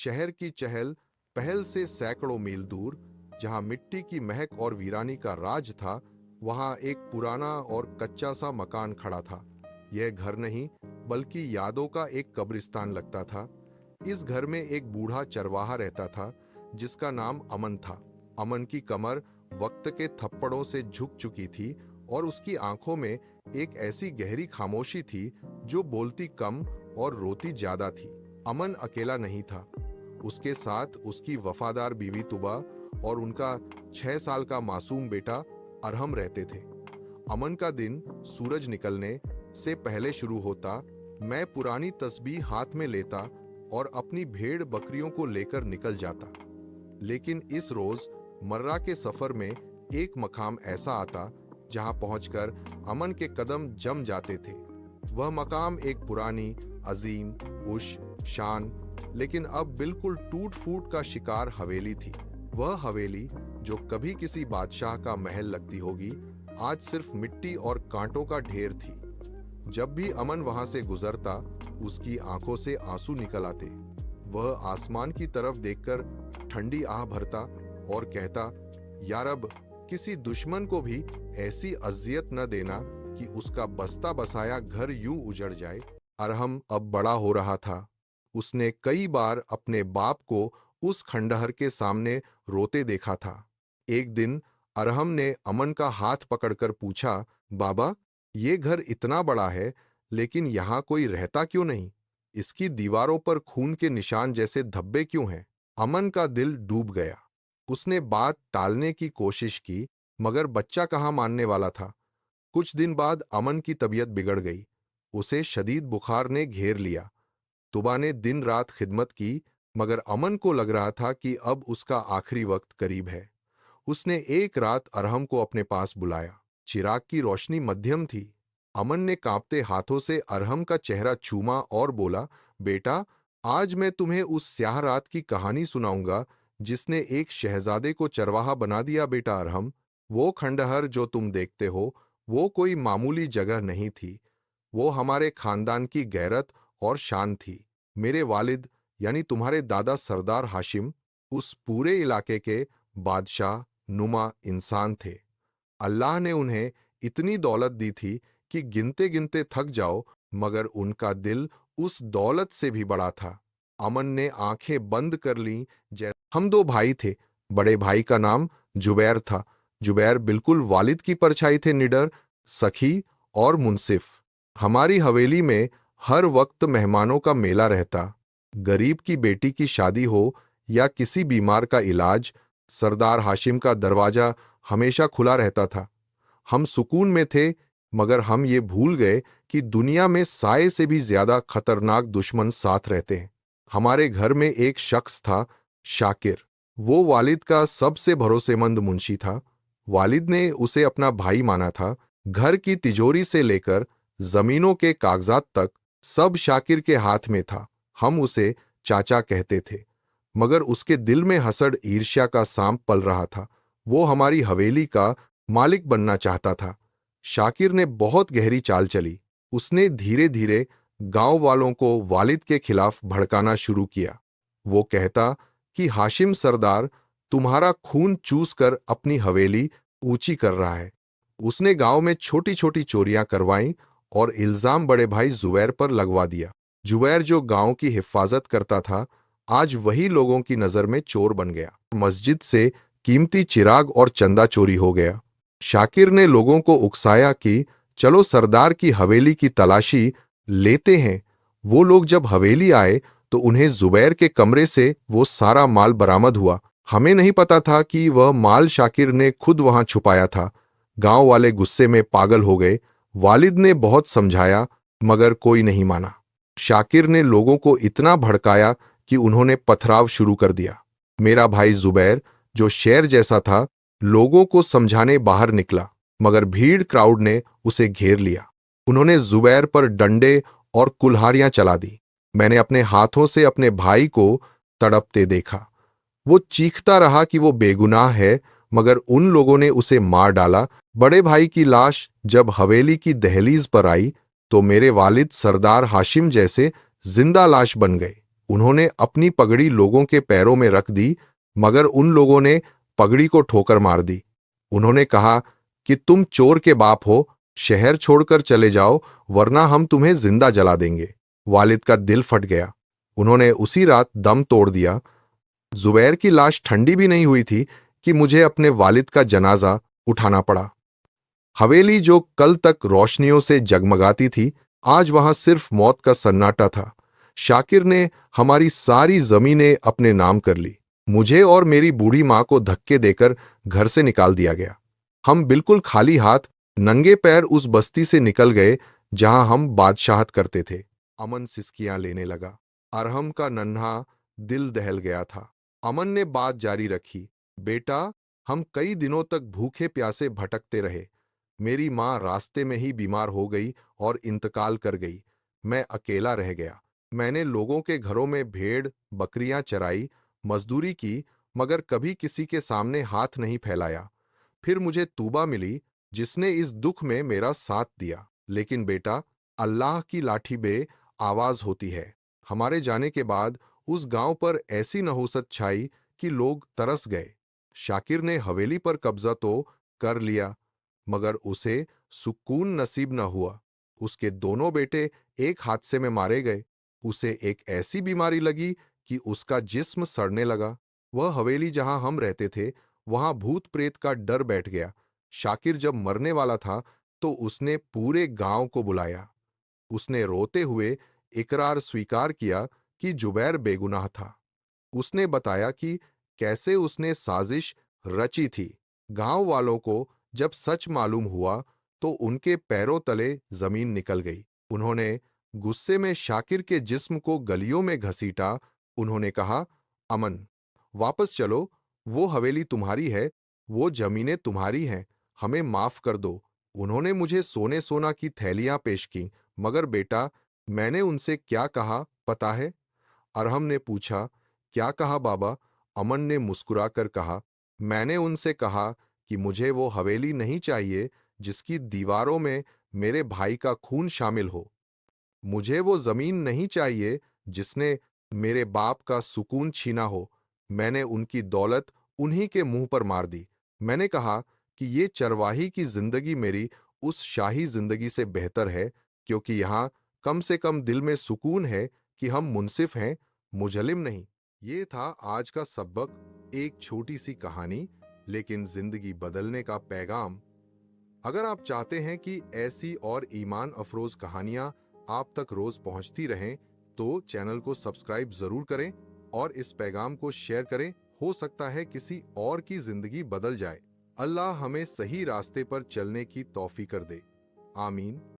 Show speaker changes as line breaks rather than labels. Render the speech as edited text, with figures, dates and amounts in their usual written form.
शहर की चहल पहल से सैकड़ों मील दूर, जहां मिट्टी की महक और वीरानी का राज था, वहां एक पुराना और कच्चा सा मकान खड़ा था। यह घर नहीं, बल्कि यादों का एक कब्रिस्तान लगता था। इस घर में एक बूढ़ा चरवाहा रहता था, जिसका नाम अमन था। अमन की कमर वक्त के थप्पड़ों से झुक चुकी थी और उसकी आंखों में एक ऐसी गहरी खामोशी थी जो बोलती कम और रोती ज्यादा थी। अमन अकेला नहीं था। उसके साथ उसकी वफादार बीवी तुबा और उनका 6 साल का मासूम बेटा अरहम रहते थे। अमन का दिन सूरज निकलने से पहले शुरू होता। मैं पुरानी तस्बीह हाथ में लेता और अपनी भेड़ बकरियों को लेकर निकल जाता। लेकिन इस रोज मर्रा के सफर में एक मकाम ऐसा आता जहां पहुंचकर अमन के कदम जम जाते थे। वह मकाम एक पुरानी, अजीम, उश, शान, लेकिन अब बिल्कुल टूट फूट का शिकार हवेली थी। वह हवेली जो कभी किसी बादशाह का महल लगती होगी, आज सिर्फ मिट्टी और कांटों का ढेर थी। जब भी अमन वहां से गुजरता, उसकी आंखों से आंसू निकल आते। वह आसमान की तरफ देखकर ठंडी आह भरता और कहता, या रब, किसी दुश्मन को भी ऐसी अजियत न देना कि उसका बसता बसाया घर यूं उजड़ जाए। अरहम अब बड़ा हो रहा था। उसने कई बार अपने बाप को उस खंडहर के सामने रोते देखा था। एक दिन अरहम ने अमन का हाथ पकड़कर पूछा, बाबा, ये घर इतना बड़ा है, लेकिन यहाँ कोई रहता क्यों नहीं? इसकी दीवारों पर खून के निशान जैसे धब्बे क्यों हैं? अमन का दिल डूब गया। उसने बात टालने की कोशिश की, मगर बच्चा कहाँ मानने वाला था। कुछ दिन बाद अमन की तबीयत बिगड़ गई। उसे शदीद बुखार ने घेर लिया। तुबा ने दिन रात खिदमत की, मगर अमन को लग रहा था कि अब उसका आखिरी वक्त करीब है। उसने एक रात अरहम को अपने पास बुलाया। चिराग की रोशनी मध्यम थी। अमन ने कांपते हाथों से अरहम का चेहरा चूमा और बोला, बेटा, आज मैं तुम्हें उस स्याह रात की कहानी सुनाऊंगा जिसने एक शहजादे को चरवाहा बना दिया। बेटा अरहम, वो खंडहर जो तुम देखते हो, वो कोई मामूली जगह नहीं थी। वो हमारे खानदान की गैरत और शान थी। मेरे वालिद यानी तुम्हारे दादा सरदार हाशिम उस पूरे इलाके के बादशाह नुमा इंसान थे। अल्लाह ने उन्हें इतनी दौलत दी थी कि गिनते गिनते थक जाओ, मगर उनका दिल उस दौलत से भी बड़ा था। अमन ने आंखें बंद कर लीं। जैसे हम दो भाई थे। बड़े भाई का नाम जुबैर था। जुबैर बिल्कुल वालिद की परछाई थे, निडर, सखी और मुंसिफ। हमारी हवेली में हर वक्त मेहमानों का मेला रहता। गरीब की बेटी की शादी हो या किसी बीमार का इलाज, सरदार हाशिम का दरवाजा हमेशा खुला रहता था। हम सुकून में थे, मगर हम ये भूल गए कि दुनिया में साए से भी ज्यादा खतरनाक दुश्मन साथ रहते हैं। हमारे घर में एक शख्स था, शाकिर। वो वालिद का सबसे भरोसेमंद मुंशी था। वालिद ने उसे अपना भाई माना था। घर की तिजोरी से लेकर जमीनों के कागजात तक सब शाकिर के हाथ में था। हम उसे चाचा कहते थे, मगर उसके दिल में हसड़ ईर्ष्या का सांप पल रहा था। वो हमारी हवेली का मालिक बनना चाहता था। शाकिर ने बहुत गहरी चाल चली। उसने धीरे धीरे गांव वालों को वालिद के खिलाफ भड़काना शुरू किया। वो कहता कि हाशिम सरदार तुम्हारा खून चूस कर अपनी हवेली ऊंची कर रहा है। उसने गांव में छोटी छोटी चोरियां करवाईं और इल्जाम बड़े भाई जुबैर पर लगवा दिया। जुबैर जो गांव की हिफाजत करता था, आज वही लोगों की नजर में चोर बन गया। मस्जिद से कीमती चिराग और चंदा चोरी हो गया। शाकिर ने लोगों को उकसाया कि चलो सरदार की हवेली की तलाशी लेते हैं। वो लोग जब हवेली आए तो उन्हें जुबैर के कमरे से वो सारा माल बरामद हुआ। हमें नहीं पता था कि वह माल शाकिर ने खुद वहां छुपाया था। गांव वाले गुस्से में पागल हो गए। वालिद ने बहुत समझाया, मगर कोई नहीं माना। शाकिर ने लोगों को इतना भड़काया कि उन्होंने पथराव शुरू कर दिया। मेरा भाई जुबैर, जो शेर जैसा था, लोगों को समझाने बाहर निकला, मगर भीड़ क्राउड ने उसे घेर लिया। उन्होंने जुबैर पर डंडे और कुल्हाड़ियां चला दी। मैंने अपने हाथों से अपने भाई को तड़पते देखा। वो चीखता रहा कि वो बेगुनाह है, मगर उन लोगों ने उसे मार डाला। बड़े भाई की लाश जब हवेली की दहलीज पर आई तो मेरे वालिद सरदार हाशिम जैसे जिंदा लाश बन गए। उन्होंने अपनी पगड़ी लोगों के पैरों में रख दी, मगर उन लोगों ने पगड़ी को ठोकर मार दी। उन्होंने कहा कि तुम चोर के बाप हो, शहर छोड़कर चले जाओ, वरना हम तुम्हें जिंदा जला देंगे। वालिद का दिल फट गया। उन्होंने उसी रात दम तोड़ दिया। जुबैर की लाश ठंडी भी नहीं हुई थी कि मुझे अपने वालिद का जनाजा उठाना पड़ा। हवेली जो कल तक रोशनियों से जगमगाती थी, आज वहां सिर्फ मौत का सन्नाटा था। शाकिर ने हमारी सारी जमीनें अपने नाम कर ली। मुझे और मेरी बूढ़ी मां को धक्के देकर घर से निकाल दिया गया। हम बिल्कुल खाली हाथ, नंगे पैर उस बस्ती से निकल गए जहां हम बादशाहत करते थे। अमन सिसकियां लेने लगा। अरहम का नन्हा दिल दहल गया था। अमन ने बात जारी रखी, बेटा, हम कई दिनों तक भूखे प्यासे भटकते रहे। मेरी माँ रास्ते में ही बीमार हो गई और इंतकाल कर गई। मैं अकेला रह गया। मैंने लोगों के घरों में भेड़ बकरियां चराई, मजदूरी की, मगर कभी किसी के सामने हाथ नहीं फैलाया। फिर मुझे तूबा मिली, जिसने इस दुख में मेरा साथ दिया। लेकिन बेटा, अल्लाह की लाठी बे आवाज होती है। हमारे जाने के बाद उस गांव पर ऐसी नहुसत छाई कि लोग तरस गए। शाकिर ने हवेली पर कब्जा तो कर लिया, मगर उसे सुकून नसीब न हुआ। उसके दोनों बेटे एक हादसे में मारे गए। उसे एक ऐसी बीमारी लगी कि उसका जिस्म सड़ने लगा। वह हवेली जहां हम रहते थे, वहां भूत प्रेत का डर बैठ गया। शाकिर जब मरने वाला था तो उसने पूरे गांव को बुलाया। उसने रोते हुए इकरार स्वीकार किया कि जुबैर बेगुनाह था। उसने बताया कि कैसे उसने साजिश रची थी। गांव वालों को जब सच मालूम हुआ तो उनके पैरों तले जमीन निकल गई। उन्होंने गुस्से में शाकिर के जिस्म को गलियों में घसीटा। उन्होंने कहा, अमन, वापस चलो, वो हवेली तुम्हारी है, वो जमीनें तुम्हारी हैं, हमें माफ कर दो। उन्होंने मुझे सोने सोना की थैलियां पेश की, मगर बेटा, मैंने उनसे क्या कहा पता है? अरहम ने पूछा। क्या कहा बाबा? अमन ने मुस्कुराकर कहा, मैंने उनसे कहा कि मुझे वो हवेली नहीं चाहिए जिसकी दीवारों में मेरे भाई का खून शामिल हो। मुझे वो जमीन नहीं चाहिए जिसने मेरे बाप का सुकून छीना हो। मैंने उनकी दौलत उन्हीं के मुंह पर मार दी। मैंने कहा कि ये चरवाही की जिंदगी मेरी उस शाही जिंदगी से बेहतर है, क्योंकि यहां कम से कम दिल में सुकून है कि हम मुंसिफ हैं, मुजलिम नहीं। ये था आज का सबक, एक छोटी सी कहानी, लेकिन जिंदगी बदलने का पैगाम। अगर आप चाहते हैं कि ऐसी और ईमान अफरोज कहानियां आप तक रोज पहुंचती रहें, तो चैनल को सब्सक्राइब जरूर करें और इस पैगाम को शेयर करें। हो सकता है किसी और की जिंदगी बदल जाए। अल्लाह हमें सही रास्ते पर चलने की तौफीक कर दे। आमीन।